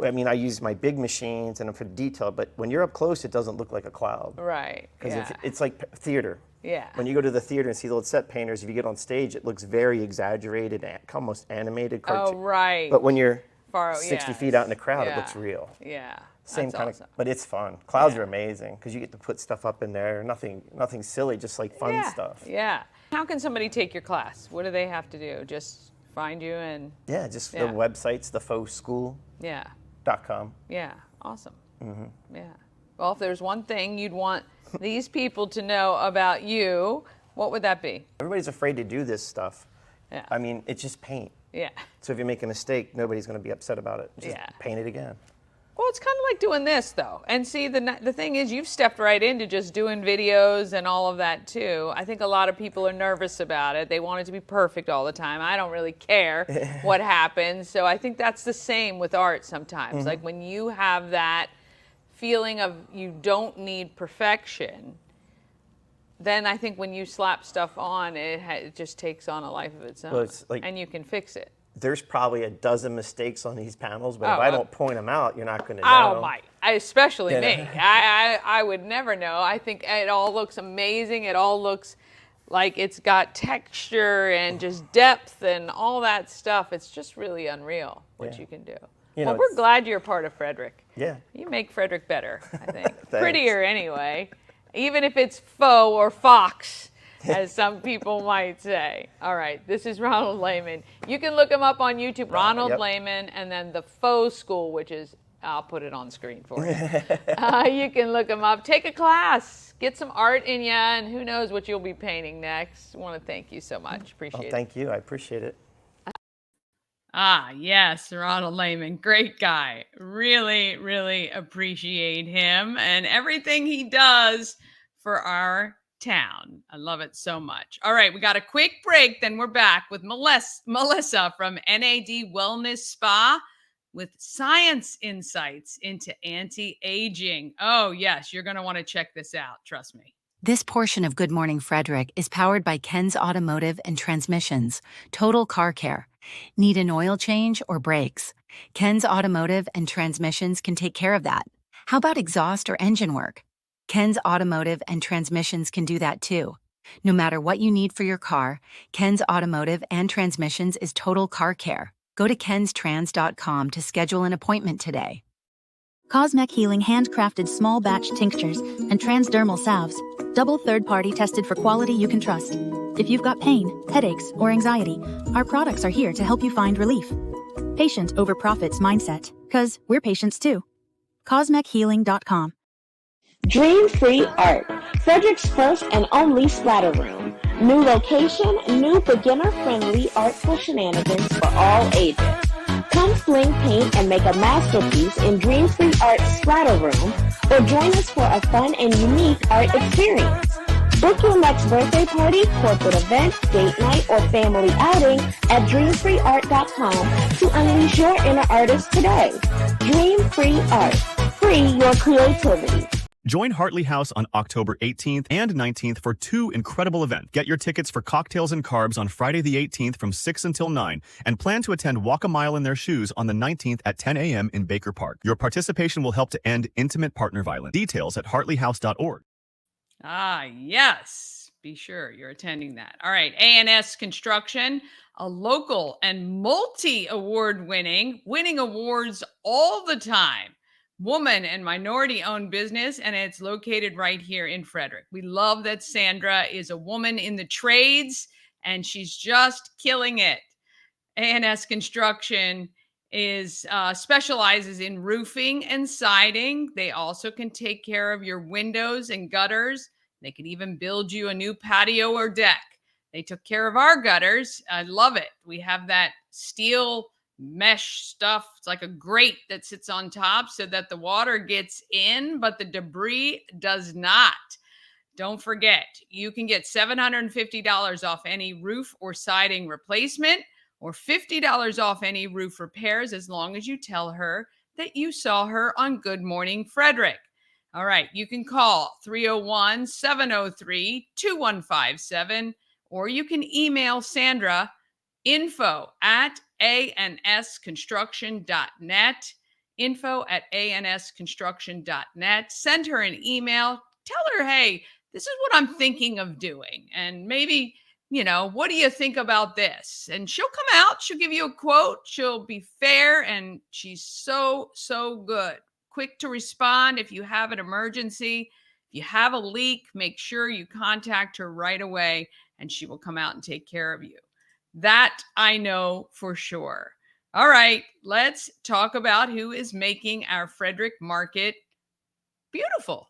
I mean, I use my big machines and for detail, but when you're up close, it doesn't look like a cloud. Right. Because Yeah. it's like theater. Yeah. When you go to the theater and see the old set painters, if you get on stage, it looks very exaggerated, almost animated. Oh, right. But when you're Far 60 yes. feet out in the crowd, Yeah. it looks real. Yeah. Same That's kind awesome. of, but it's fun. Clouds Yeah. are amazing because you get to put stuff up in there. Nothing silly, just like fun Yeah. stuff. Yeah. How can somebody take your class? What do they have to do? Just find you and Yeah, just Yeah. the websites, thefauxschool.com. yeah. Yeah, awesome. Yeah. Well, if there's one thing you'd want these people to know about you, what would that be? Everybody's afraid to do this stuff. Yeah. I mean, it's just paint. Yeah. So if you make a mistake, nobody's going to be upset about it. Just Yeah. paint it again. Well, it's kind of like doing this, though. And see, the thing is, you've stepped right into just doing videos and all of that, too. I think a lot of people are nervous about it. They want it to be perfect all the time. I don't really care what happens. So I think that's the same with art sometimes. Like when you have that feeling of you don't need perfection, then I think when you slap stuff on, it just takes on a life of its own. Well, it's like- and you can fix it. There's probably a dozen mistakes on these panels, but if Oh, I don't point them out, you're not going to know. Oh my! Especially Yeah. me. I would never know. I think it all looks amazing. It all looks like it's got texture and just depth and all that stuff. It's just really unreal what Yeah. you can do. You Well, know, we're it's- glad you're part of Frederick. Yeah. You make Frederick better, I think. Thanks. Prettier anyway, even if it's faux or fox, as some people might say. All right, this is Ronald Layman. You can look him up on YouTube, Ronald Yep. Layman, and then the Faux School, which is I'll put it on screen for you. You can look them up. Take a class. Get some art in you, and who knows what you'll be painting next. I want to thank you so much. Appreciate it. Thank you. I appreciate it. Ah, yes, Ronald Layman. Great guy. Really, really appreciate him and everything he does for our town. I love it so much. All right, we got a quick break, then we're back with Melissa from NAD Wellness Spa with science insights into anti-aging. Oh, yes, you're going to want to check this out. Trust me. This portion of Good Morning Frederick is powered by Ken's Automotive and Transmissions, Total Car Care. Need an oil change or brakes? Ken's Automotive and Transmissions can take care of that. How about exhaust or engine work? Ken's Automotive and Transmissions can do that too. No matter what you need for your car, Ken's Automotive and Transmissions is Total Car Care. Go to kenstrans.com to schedule an appointment today. Cosmec Healing handcrafted small batch tinctures and transdermal salves, double third-party tested for quality you can trust. If you've got pain, headaches, or anxiety, our products are here to help you find relief. Patient over profits mindset, 'cause we're patients too. CosmecHealing.com. Dream Free Art, Frederick's first and only splatter room. New location, new beginner-friendly artful shenanigans for all ages. Come fling paint and make a masterpiece in Dream Free Art Splatter Room, or join us for a fun and unique art experience. Book your next birthday party, corporate event, date night, or family outing at dreamfreeart.com to unleash your inner artist today. Dream Free Art. Free your creativity. Join Hartley House on October 18th and 19th for 2 incredible events. Get your tickets for cocktails and carbs on Friday the 18th from 6 until 9, and plan to attend Walk a Mile in Their Shoes on the 19th at 10 a.m. in Baker Park. Your participation will help to end intimate partner violence. Details at hartleyhouse.org. Ah, yes. Be sure you're attending that. All right. A&S Construction, a local and multi-award winning awards all the time. Woman and minority-owned business, and it's located right here in Frederick. We love that Sandra is a woman in the trades, and she's just killing it. A&S Construction specializes in roofing and siding. They also can take care of your windows and gutters. They can even build you a new patio or deck. They took care of our gutters. I love it. We have that steel mesh stuff. It's like a grate that sits on top so that the water gets in, but the debris does not. Don't forget, you can get $750 off any roof or siding replacement, or $50 off any roof repairs, as long as you tell her that you saw her on Good Morning Frederick. All right, you can call 301-703-2157, or you can email Sandra info@ansconstruction.net, info@ansconstruction.net. Send her an email. Tell her, hey, this is what I'm thinking of doing. And maybe, what do you think about this? And she'll come out. She'll give you a quote. She'll be fair. And she's so, so good. Quick to respond if you have an emergency. If you have a leak, make sure you contact her right away, and she will come out and take care of you. That I know for sure. All right, let's talk about who is making our Frederick market beautiful.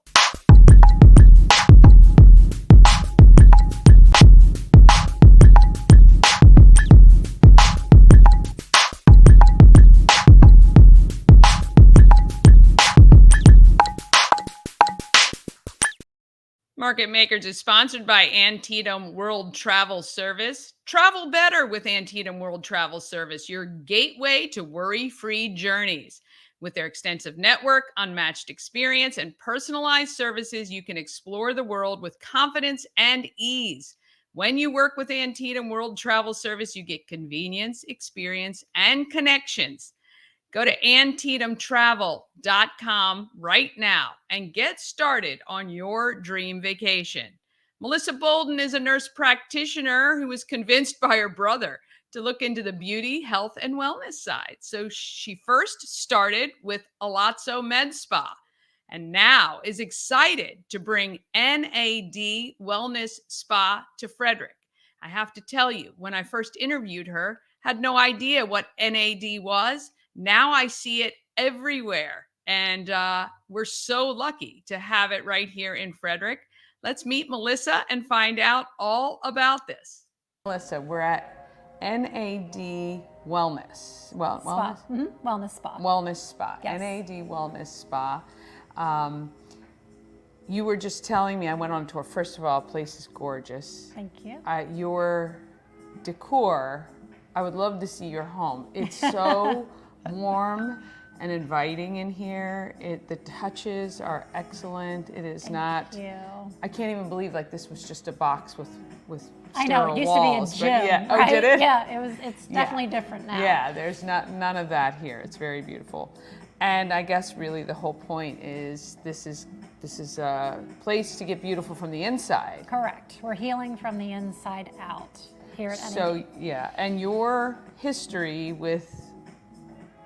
Market Makers is sponsored by Antietam World Travel Service. Travel better with Antietam World Travel Service, your gateway to worry-free journeys. With their extensive network, unmatched experience, and personalized services, you can explore the world with confidence and ease. When you work with Antietam World Travel Service, you get convenience, experience, and connections. Go to AntietamTravel.com right now and get started on your dream vacation. Melissa Bolden is a nurse practitioner who was convinced by her brother to look into the beauty, health, and wellness side. So she first started with Alazzo Med Spa and now is excited to bring NAD Wellness Spa to Frederick. I have to tell you, when I first interviewed her, had no idea what NAD was. Now I see it everywhere. And we're so lucky to have it right here in Frederick. Let's meet Melissa and find out all about this. Melissa, we're at NAD Wellness. Spa. Wellness? Mm-hmm. Wellness Spa. Wellness Spa. Yes. NAD Wellness Spa. You were just telling me, I went on a tour. First of all, the place is gorgeous. Thank you. Your decor, I would love to see your home. It's so warm and inviting in here. The touches are excellent. It is not. Thank you. I can't even believe like this was just a box with I know, it used walls, to be a gym. Yeah. Right? Oh, did it? Yeah, it's definitely different now. Yeah, there's none of that here. It's very beautiful. And I guess really the whole point is this is a place to get beautiful from the inside. Correct. We're healing from the inside out here at NAD. So yeah, and your history with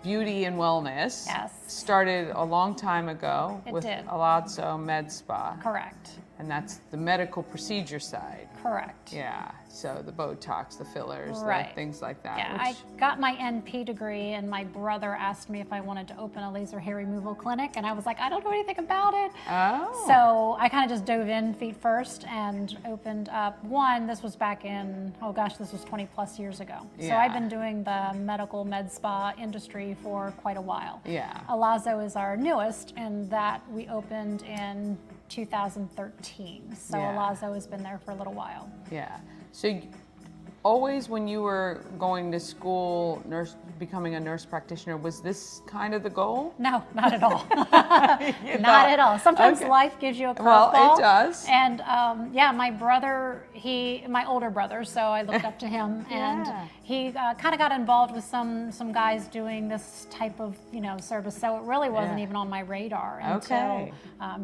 beauty and wellness started a long time ago with Alazzo Med Spa. Correct. And that's the medical procedure side. Correct. Yeah, so the Botox, the fillers, right. the things like that. Yeah, I got my NP degree and my brother asked me if I wanted to open a laser hair removal clinic and I was like, I don't know anything about it. Oh. So I kind of just dove in feet first and opened up one. This was back in, oh gosh, this was 20 plus years ago. Yeah. So I've been doing the medical med spa industry for quite a while. Yeah. Alazzo is our newest and that we opened in 2013. So Alazzo has been there for a little while. Yeah. So always when you were going to school, becoming a nurse practitioner, was this kind of the goal? No, not at all. Not at all. Sometimes life gives you a curveball. Well, it does. And yeah, my brother, my older brother, so I looked up to him, and he kind of got involved with some guys doing this type of service. So it really wasn't even on my radar until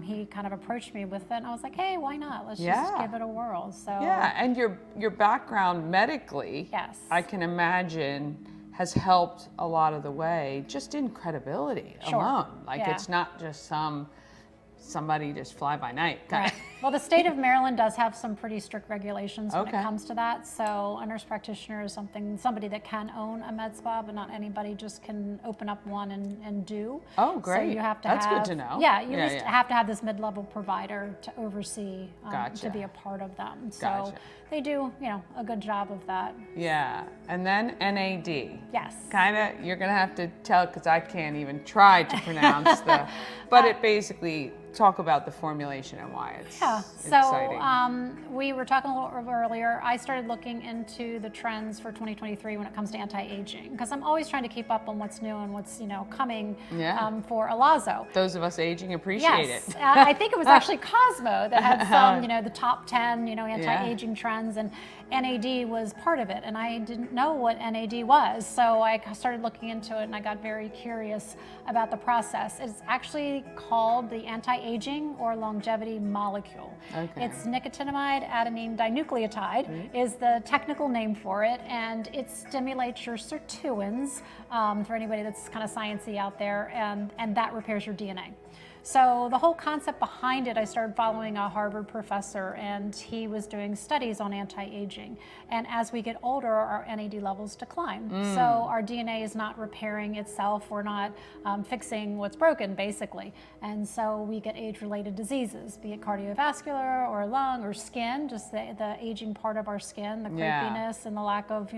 he kind of approached me with it, and I was like, hey, why not? Let's just give it a whirl. So yeah, and your background medically, I can imagine, has helped a lot of the way, just in credibility alone. Like it's not just somebody just fly by night. Right. Well, the state of Maryland does have some pretty strict regulations when it comes to that. So a nurse practitioner is somebody that can own a med spa, but not anybody just can open up one and do. Oh, great. So you have to That's good to know. Yeah, you just have to have this mid-level provider to oversee, to be a part of them. So they do, a good job of that. Yeah, and then NAD. Yes. Kind of, you're gonna have to tell, because I can't even try to pronounce but it basically talk about the formulation and why it's exciting. So we were talking a little earlier, I started looking into the trends for 2023 when it comes to anti-aging, because I'm always trying to keep up on what's new and what's coming for Alazzo. Those of us aging appreciate it. I think it was actually Cosmo that had some, the top 10, anti-aging trends, and NAD was part of it, and I didn't know what NAD was, so I started looking into it, and I got very curious about the process. It's actually called the anti-aging or longevity molecule. Okay. It's nicotinamide adenine dinucleotide is the technical name for it, and it stimulates your sirtuins, for anybody that's kind of sciencey out there, and that repairs your DNA. So the whole concept behind it, I started following a Harvard professor, and he was doing studies on anti-aging. And as we get older, our NAD levels decline. So our DNA is not repairing itself. We're not fixing what's broken, basically. And so we get age-related diseases, be it cardiovascular or lung or skin, just the aging part of our skin, the crepiness and the lack of,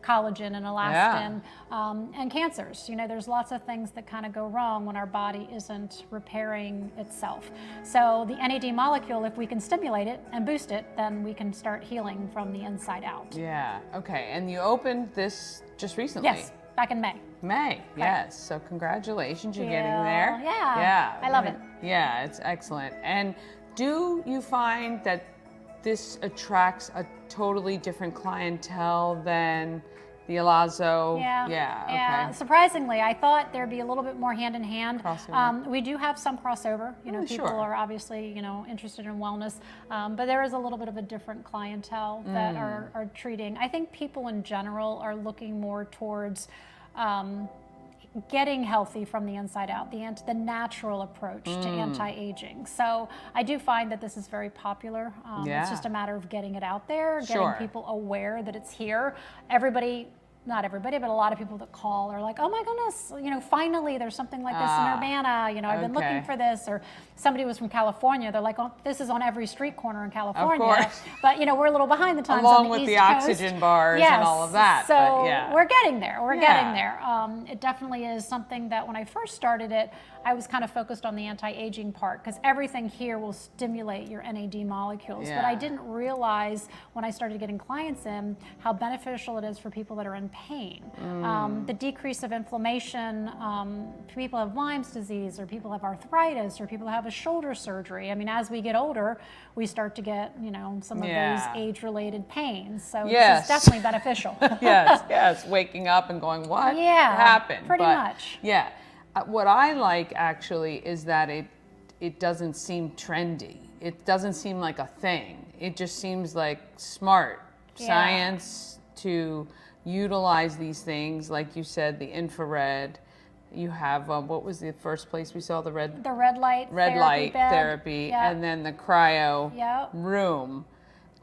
collagen and elastin, and cancers. There's lots of things that kind of go wrong when our body isn't repairing itself. So the NAD molecule, if we can stimulate it and boost it, then we can start healing from the inside out. Yeah, okay, and you opened this just recently? Yes, back in May. May, yes, so congratulations, you're getting there. Yeah, I love it. Yeah, it's excellent. And do you find that this attracts a totally different clientele than the Alazzo? Yeah. Surprisingly, I thought there'd be a little bit more hand in hand. Crossover. We do have some crossover. People are obviously, interested in wellness, but there is a little bit of a different clientele that are treating. I think people in general are looking more towards getting healthy from the inside out, the natural approach to anti-aging. So I do find that this is very popular. It's just a matter of getting it out there, getting people aware that it's here. Everybody not everybody, but a lot of people that call are like, oh my goodness, finally there's something like this in Urbana. I've been looking for this. Or somebody was from California. They're like, oh, this is on every street corner in California. Of course. But, we're a little behind the times Along on the with East the Coast. oxygen bars Yes. and all of that. So but yeah. we're getting there. We're getting there. It definitely is something that when I first started it, I was kind of focused on the anti-aging part because everything here will stimulate your NAD molecules. But I didn't realize when I started getting clients in how beneficial it is for people that are in pain. The decrease of inflammation, people have Lyme's disease, or people have arthritis, or people have a shoulder surgery. I mean, as we get older, we start to get, some of those age-related pains. So this is definitely beneficial. yes. Waking up and going, what happened? Pretty much. Yeah. What I like actually is that it doesn't seem trendy. It doesn't seem like a thing. It just seems like smart science to utilize these things. Like you said, the infrared. You have, what was the first place we saw the red light therapy, and then the cryo room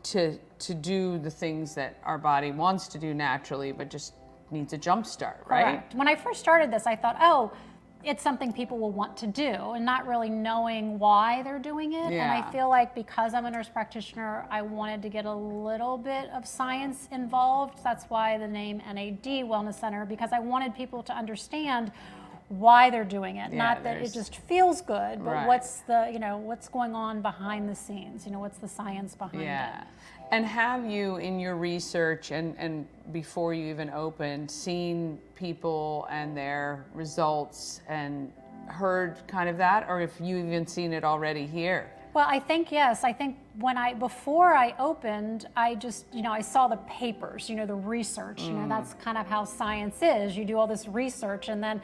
to do the things that our body wants to do naturally, but just needs a jump start, right? Correct. When I first started this, I thought, oh, it's something people will want to do, and not really knowing why they're doing it. And I feel like because I'm a nurse practitioner, I wanted to get a little bit of science involved. That's why the name NAD Wellness Center, because I wanted people to understand why they're doing it, not that it just feels good, but what's the, what's going on behind the scenes, what's the science behind it. And have you, in your research and before you even opened, seen people and their results and heard kind of that, or if you even seen it already here? Well, I think, yes. I think before I opened, I just, I saw the papers, the research, that's kind of how science is. You do all this research and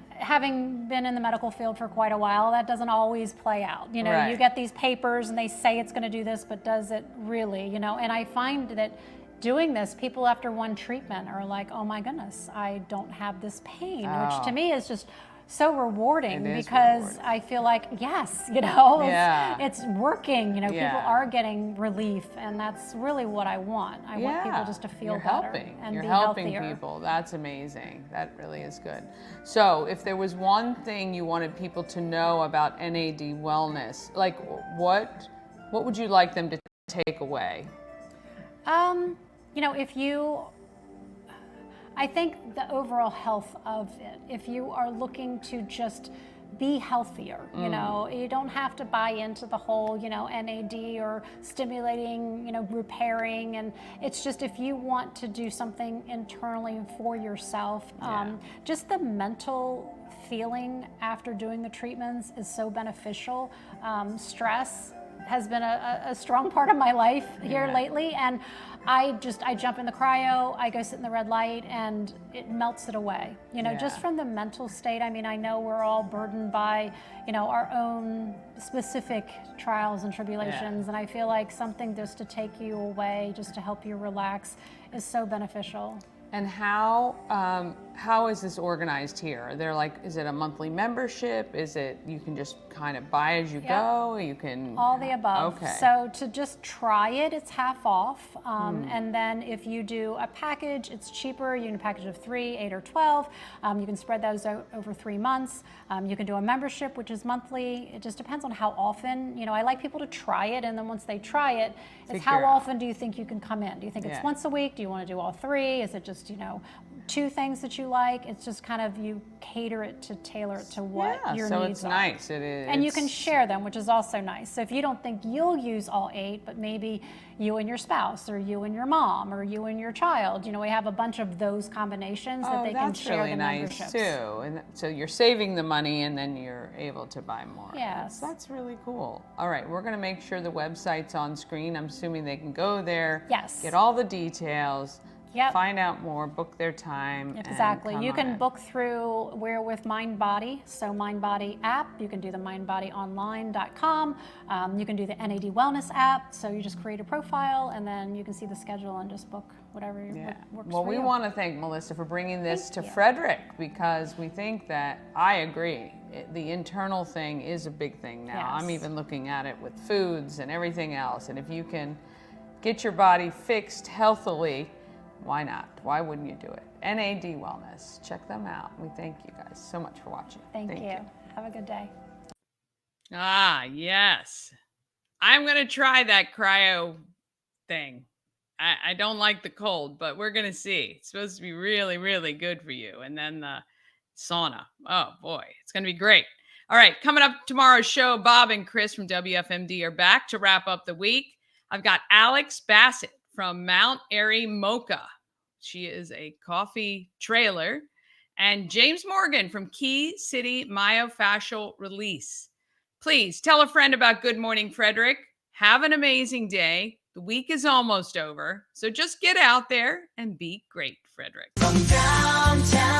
having been in the medical field for quite a while, that doesn't always play out. You get these papers and they say it's going to do this, but does it really, and I find that doing this, people after one treatment are like, oh my goodness, I don't have this pain, which to me is just so rewarding because I feel like, yes, it's working, people are getting relief, and that's really what I want. I want people just to feel better and be helping healthier. People. That's amazing. That really is good. So if there was one thing you wanted people to know about NAD wellness, like what would you like them to take away? I think the overall health of it, if you are looking to just be healthier, you don't have to buy into the whole, NAD or stimulating, repairing. And it's just if you want to do something internally for yourself, just the mental feeling after doing the treatments is so beneficial. Stress has been a strong part of my life here lately, and I jump in the cryo, I go sit in the red light, and it melts it away. Just from the mental state. I mean, I know we're all burdened by, our own specific trials and tribulations, and I feel like something just to take you away, just to help you relax, is so beneficial. And how is this organized here? Is it a monthly membership? Is it you can just kind of buy as you go? You can all the above. Okay. So to just try it, it's half off. And then if you do a package, it's cheaper. You can do a package of 3, 8, or 12. You can spread those over 3 months. You can do a membership, which is monthly. It just depends on how often. I like people to try it, and then once they try it, it's how often do you think you can come in? Do you think it's once a week? Do you want to do all 3? Is it just 2 things that you like? It's just kind of you cater it to tailor it to what your so needs it's are. Nice. It is. And you can share them, which is also nice. So if you don't think you'll use all 8, but maybe you and your spouse, or you and your mom, or you and your child, we have a bunch of those combinations that they can share really the nice memberships. Too. And so you're saving the money, and then you're able to buy more. Yes. That's really cool. All right, we're going to make sure the website's on screen. I'm assuming they can go there. Yes. Get all the details. Yep. Find out more, book their time. Exactly. And you can book through We're with MindBody, so MindBody app. You can do the mindbodyonline.com. You can do the NAD Wellness app. So you just create a profile, and then you can see the schedule and just book whatever works for you. Well, we want to thank Melissa for bringing this to Frederick, because we think that, I agree, the internal thing is a big thing now. Yes. I'm even looking at it with foods and everything else. And if you can get your body fixed healthily, Why not? Why wouldn't you do it? NAD Wellness. Check them out. We thank you guys so much for watching. Thank you. Have a good day. Ah, yes. I'm going to try that cryo thing. I don't like the cold, but we're going to see. It's supposed to be really, really good for you. And then the sauna. Oh, boy. It's going to be great. All right. Coming up tomorrow's show, Bob and Chris from WFMD are back to wrap up the week. I've got Alex Bassett from Mount Airy Mocha. She is a coffee trailer. And James Morgan from Key City Myofascial Release. Please tell a friend about Good Morning Frederick. Have an amazing day. The week is almost over. So just get out there and be great, Frederick. From downtown